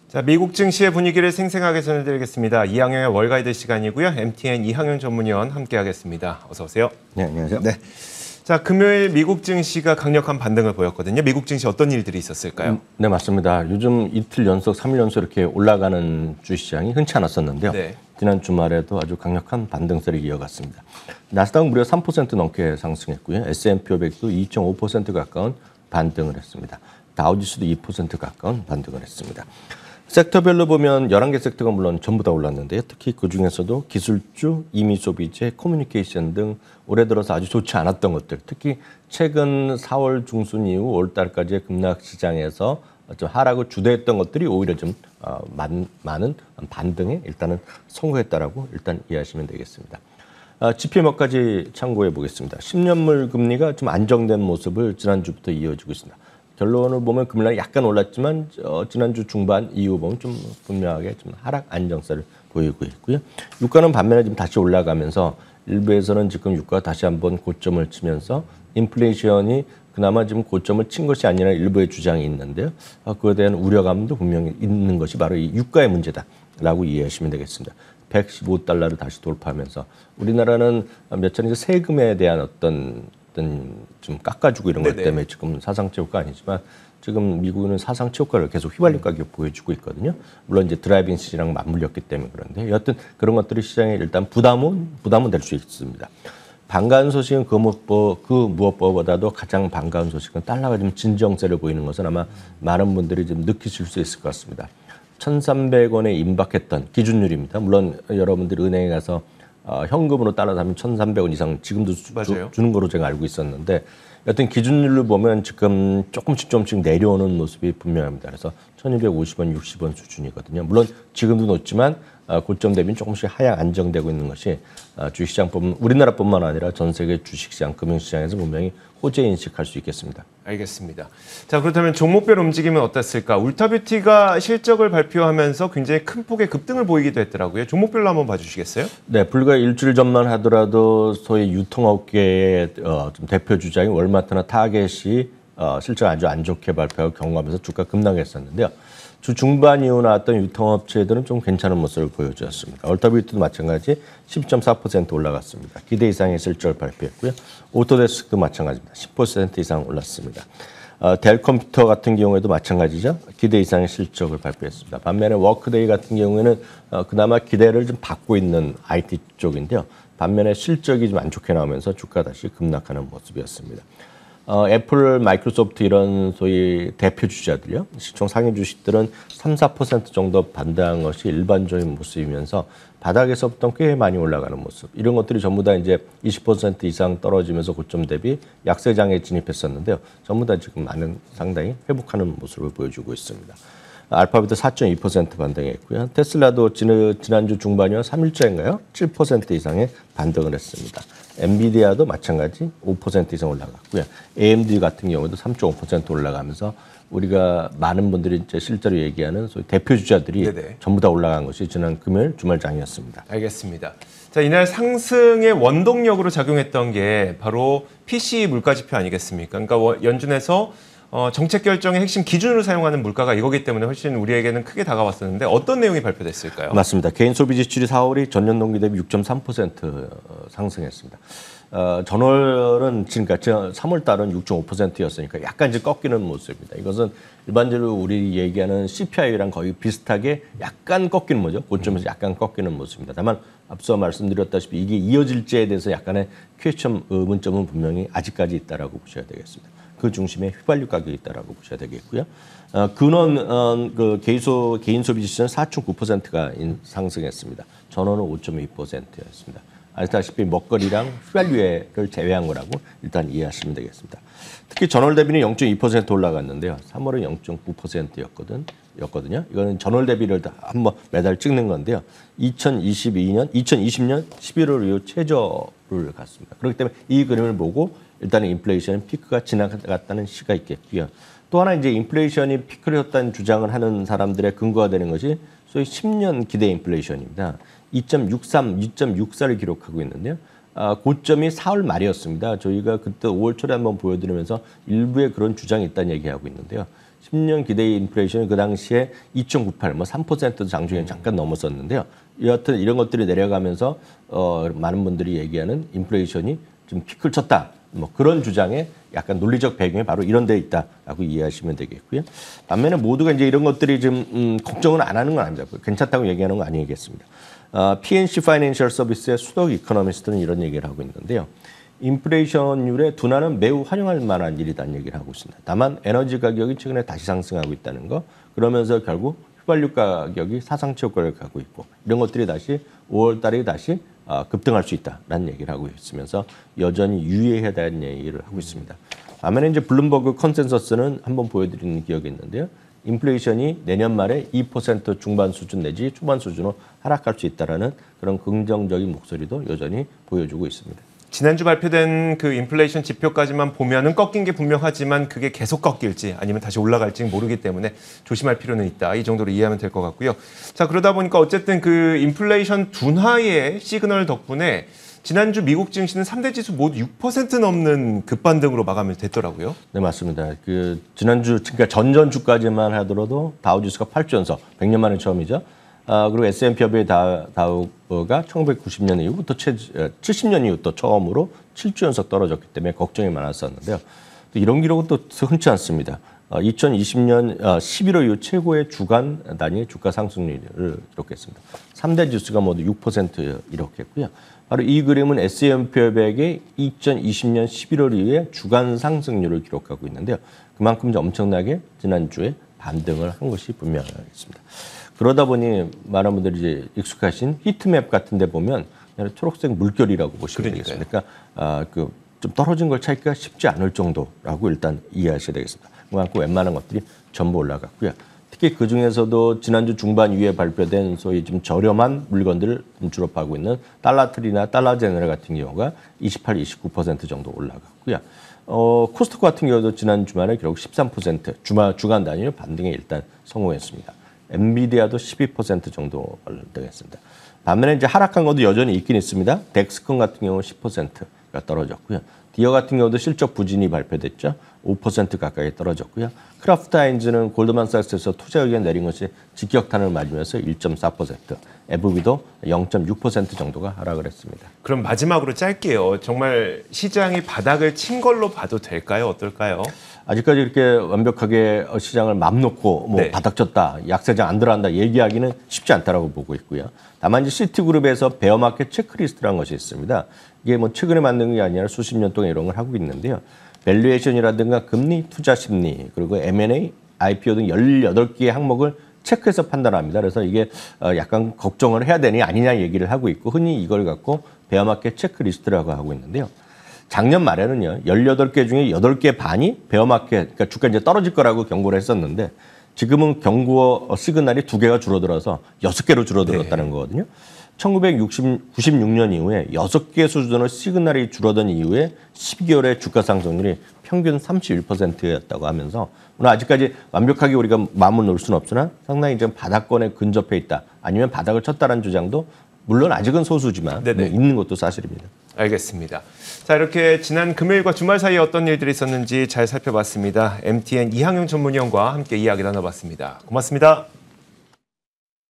자, 미국 증시의 분위기를 생생하게 전해드리겠습니다. 이항영의 월가이드 시간이고요. MTN 이항영 전문위원 함께하겠습니다. 어서 오세요. 네, 안녕하세요. 네. 자, 금요일 미국 증시가 강력한 반등을 보였거든요. 미국 증시 어떤 일들이 있었을까요? 네, 맞습니다. 요즘 이틀 연속, 3일 연속 이렇게 올라가는 주시장이 흔치 않았었는데요. 네. 지난 주말에도 아주 강력한 반등세를 이어갔습니다. 나스닥은 무려 3% 넘게 상승했고요. S&P 500도 2.5% 가까운 반등을 했습니다. 다우지수도 2% 가까운 반등을 했습니다. 섹터별로 보면 11개 섹터가 물론 전부 다 올랐는데요. 특히 그중에서도 기술주, 임의소비재, 커뮤니케이션 등 올해 들어서 아주 좋지 않았던 것들, 특히 최근 4월 중순 이후 올 달까지의 급락 시장에서 좀 하락을 주도했던 것들이 오히려 좀 많은 반등에 일단은 성공했다라고 일단 이해하시면 되겠습니다. 지표 몇 가지 참고해 보겠습니다. 10년물 금리가 좀 안정된 모습을 지난주부터 이어지고 있습니다. 결론을 보면 금리가 약간 올랐지만 지난주 중반 이후 보면 좀 분명하게 좀 하락 안정세를 보이고 있고요. 유가는 반면에 지금 다시 올라가면서 일부에서는 지금 유가가 다시 한번 고점을 치면서 인플레이션이 그나마 지금 고점을 친 것이 아니라 일부의 주장이 있는데요. 그에 대한 우려감도 분명히 있는 것이 바로 이 유가의 문제다라고 이해하시면 되겠습니다. 115달러를 다시 돌파하면서 우리나라는 몇 차례 세금에 대한 어떤 좀 깎아주고 이런 것 때문에 지금 사상체효과 아니지만 지금 미국은 사상체효과를 계속 휘발유 가격 보여주고 있거든요. 물론 이제 드라이빙 시즌이랑 맞물렸기 때문에 그런데 여하튼 그런 것들이 시장에 일단 부담은 될 수 있습니다. 반가운 소식은 그 무엇보다도 가장 반가운 소식은 달러가 좀 진정세를 보이는 것은 아마 많은 분들이 좀 느끼실 수 있을 것 같습니다. 1,300원에 임박했던 기준율입니다. 물론 여러분들이 은행에 가서 현금으로 달러 하면 1,300원 이상 지금도 주는 거로 제가 알고 있었는데 여튼 기준율로 보면 지금 조금씩 내려오는 모습이 분명합니다. 그래서 1,250원, 60원 수준이거든요. 물론 지금도 높지만 고점 대비는 조금씩 하향 안정되고 있는 것이 주식시장뿐만 우리나라뿐만 아니라 전 세계 주식시장, 금융시장에서 분명히 호재 인식할 수 있겠습니다. 알겠습니다. 자, 그렇다면 종목별 움직임은 어땠을까? 울타뷰티가 실적을 발표하면서 굉장히 큰 폭의 급등을 보이기도 했더라고요. 종목별로 한번 봐주시겠어요? 네, 불과 일주일 전만 하더라도 소위 유통업계의 좀 대표 주장인 월마트나 타겟이 실적 아주 안 좋게 발표하고 경고하면서 주가 급락했었는데요. 주 중반 이후 나왔던 유통업체들은 좀 괜찮은 모습을 보여주었습니다. 얼터뷰티도 마찬가지 10.4% 올라갔습니다. 기대 이상의 실적을 발표했고요. 오토데스크도 마찬가지입니다. 10% 이상 올랐습니다. 델 컴퓨터 같은 경우에도 마찬가지죠. 기대 이상의 실적을 발표했습니다. 반면에 워크데이 같은 경우에는 그나마 기대를 좀 받고 있는 IT 쪽인데요. 반면에 실적이 좀 안 좋게 나오면서 주가 다시 급락하는 모습이었습니다. 애플, 마이크로소프트 이런 소위 대표 주자들요. 시총 상위 주식들은 3, 4% 정도 반등한 것이 일반적인 모습이면서 바닥에서부터 꽤 많이 올라가는 모습. 이런 것들이 전부 다 이제 20% 이상 떨어지면서 고점 대비 약세장에 진입했었는데요. 전부 다 지금 상당히 회복하는 모습을 보여주고 있습니다. 알파벳도 4.2% 반등했고요. 테슬라도 지난주 중반이와 3일째인가요? 7% 이상의 반등을 했습니다. 엔비디아도 마찬가지 5% 이상 올라갔고요. AMD 같은 경우도 3.5% 올라가면서 우리가 많은 분들이 이제 실제로 얘기하는 소위 대표 주자들이 전부 다 올라간 것이 지난 금요일 주말장이었습니다. 알겠습니다. 자, 이날 상승의 원동력으로 작용했던 게 바로 PC 물가지표 아니겠습니까? 그러니까 연준에서 정책 결정의 핵심 기준으로 사용하는 물가가 이거기 때문에 훨씬 우리에게는 크게 다가왔었는데 어떤 내용이 발표됐을까요? 맞습니다. 개인 소비 지출이 4월이 전년 동기 대비 6.3% 상승했습니다. 전월은 지금까지 3월 달은 6.5%였으니까 약간 이제 꺾이는 모습입니다. 이것은 일반적으로 우리 얘기하는 CPI랑 거의 비슷하게 약간 꺾이는 거죠. 고점에서 약간 꺾이는 모습입니다. 다만 앞서 말씀드렸다시피 이게 이어질지에 대해서 약간의 퀘스천 의문점은 분명히 아직까지 있다라고 보셔야 되겠습니다. 그 중심에 휘발유 가격이 있다라고 보셔야 되겠고요. 근원 개인 소비 지수는 4.9%가 상승했습니다. 전원은 5.2%였습니다. 아시다시피 먹거리랑 휘발유를 제외한 거라고 일단 이해하시면 되겠습니다. 특히 전월 대비는 0.2% 올라갔는데요. 3월은 0.9%였거든요. 이거는 전월 대비를 한번 매달 찍는 건데요. 2020년 11월 이후 최저를 갔습니다. 그렇기 때문에 이 그림을 보고 일단은 인플레이션 피크가 지나갔다는 시가 있겠고요. 또 하나 이제 인플레이션이 피크였다는 주장을 하는 사람들의 근거가 되는 것이 소위 10년 기대 인플레이션입니다. 2.63, 2.64를 기록하고 있는데요. 고점이 4월 말이었습니다. 저희가 그때 5월 초에 한번 보여드리면서 일부의 그런 주장이 있다는 얘기하고 있는데요. 10년 기대 인플레이션이 그 당시에 2.98, 뭐 3%도 장중에 잠깐 넘었었는데요. 여하튼 이런 것들이 내려가면서 많은 분들이 얘기하는 인플레이션이 좀 피크를 쳤다. 뭐 그런 주장에 약간 논리적 배경이 바로 이런 데 있다라고 이해하시면 되겠고요. 반면에 모두가 이제 이런 것들이 좀 걱정은 안 하는 건 아닙니다. 괜찮다고 얘기하는 건 아니겠습니다. PNC 파이낸셜 서비스의 수석 이코노미스트는 이런 얘기를 하고 있는데요. 인플레이션율의 둔화는 매우 환영할 만한 일이라는 얘기를 하고 있습니다. 다만 에너지 가격이 최근에 다시 상승하고 있다는 거, 그러면서 결국 휘발유 가격이 사상 최고를 가고 있고 이런 것들이 다시 5월 달에 다시 급등할 수 있다라는 얘기를 하고 있으면서 여전히 유의해야 되는 얘기를 하고 있습니다. 반면에 이제 블룸버그 컨센서스는 한번 보여드리는 기억이 있는데요. 인플레이션이 내년 말에 2% 중반 수준 내지 초반 수준으로 하락할 수 있다라는 그런 긍정적인 목소리도 여전히 보여주고 있습니다. 지난주 발표된 그 인플레이션 지표까지만 보면은 꺾인 게 분명하지만 그게 계속 꺾일지 아니면 다시 올라갈지 모르기 때문에 조심할 필요는 있다. 이 정도로 이해하면 될 것 같고요. 자, 그러다 보니까 어쨌든 그 인플레이션 둔화의 시그널 덕분에 지난주 미국 증시는 3대 지수 모두 6% 넘는 급반등으로 마감이 됐더라고요. 네, 맞습니다. 그 지난주, 그러니까 전전주까지만 하더라도 다우지수가 8주 연속, 100년 만에 처음이죠. 그리고 S&P 500 다우가 1990년 이후부터 70년 이후 또 처음으로 7주 연속 떨어졌기 때문에 걱정이 많았었는데요. 또 이런 기록은 또 흔치 않습니다. 2020년 11월 이후 최고의 주간 단위 주가 상승률을 기록했습니다. 3대 지수가 모두 6% 이룩했고요. 바로 이 그림은 S&P 500의 2020년 11월 이후에 주간 상승률을 기록하고 있는데요. 그만큼 엄청나게 지난주에 반등을 한 것이 분명하겠습니다. 그러다 보니 많은 분들이 이제 익숙하신 히트맵 같은 데 보면 초록색 물결이라고 보시면 되겠습니다. 그러니까 좀 떨어진 걸 찾기가 쉽지 않을 정도라고 일단 이해하셔야 되겠습니다. 그만큼 웬만한 것들이 전부 올라갔고요. 특히 그중에서도 지난주 중반 이후에 발표된 소위 좀 저렴한 물건들을 주로 파고 있는 달러트리나 달러제네럴 같은 경우가 28, 29% 정도 올라갔고요. 코스트코 같은 경우도 지난 주말에 결국 13% 주간 단위로 반등에 일단 성공했습니다. 엔비디아도 12% 정도 반등했습니다. 반면에 이제 하락한 것도 여전히 있긴 있습니다. 덱스콘 같은 경우는 10%가 떨어졌고요. 디어 같은 경우도 실적 부진이 발표됐죠. 5% 가까이 떨어졌고요. 크라프트하인즈는 골드만삭스에서 투자 의견 내린 것이 직격탄을 맞으면서 1.4%, 에브비도 0.6% 정도가 하락을 했습니다. 그럼 마지막으로 짧게요. 정말 시장이 바닥을 친 걸로 봐도 될까요? 어떨까요? 아직까지 이렇게 완벽하게 시장을 맘 놓고 뭐 네. 바닥 쳤다, 약세장 안 들어간다 얘기하기는 쉽지 않다라고 보고 있고요. 다만 이제 시티그룹에서 베어마켓 체크리스트라는 것이 있습니다. 이게 뭐 최근에 만든 게 아니라 수십 년 동안 이런 걸 하고 있는데요. 밸류에이션이라든가 금리, 투자 심리, 그리고 M&A, IPO 등 18개의 항목을 체크해서 판단합니다. 그래서 이게 약간 걱정을 해야 되니 아니냐 얘기를 하고 있고 흔히 이걸 갖고 베어마켓 체크리스트라고 하고 있는데요. 작년 말에는요, 18개 중에 8개 반이 베어마켓, 그러니까 주가 이제 떨어질 거라고 경고를 했었는데 지금은 경고 시그널이 2개가 줄어들어서 6개로 줄어들었다는 거거든요. 1996년 이후에 6개 수준으로 시그널이 줄어든 이후에 12개월의 주가 상승률이 평균 31%였다고 하면서 오늘 아직까지 완벽하게 우리가 마음을 놓을 수는 없으나 상당히 좀 바닥권에 근접해 있다. 아니면 바닥을 쳤다라는 주장도 물론 아직은 소수지만 뭐 있는 것도 사실입니다. 알겠습니다. 자, 이렇게 지난 금요일과 주말 사이에 어떤 일들이 있었는지 잘 살펴봤습니다. MTN 이항용 전문위원과 함께 이야기 나눠봤습니다. 고맙습니다.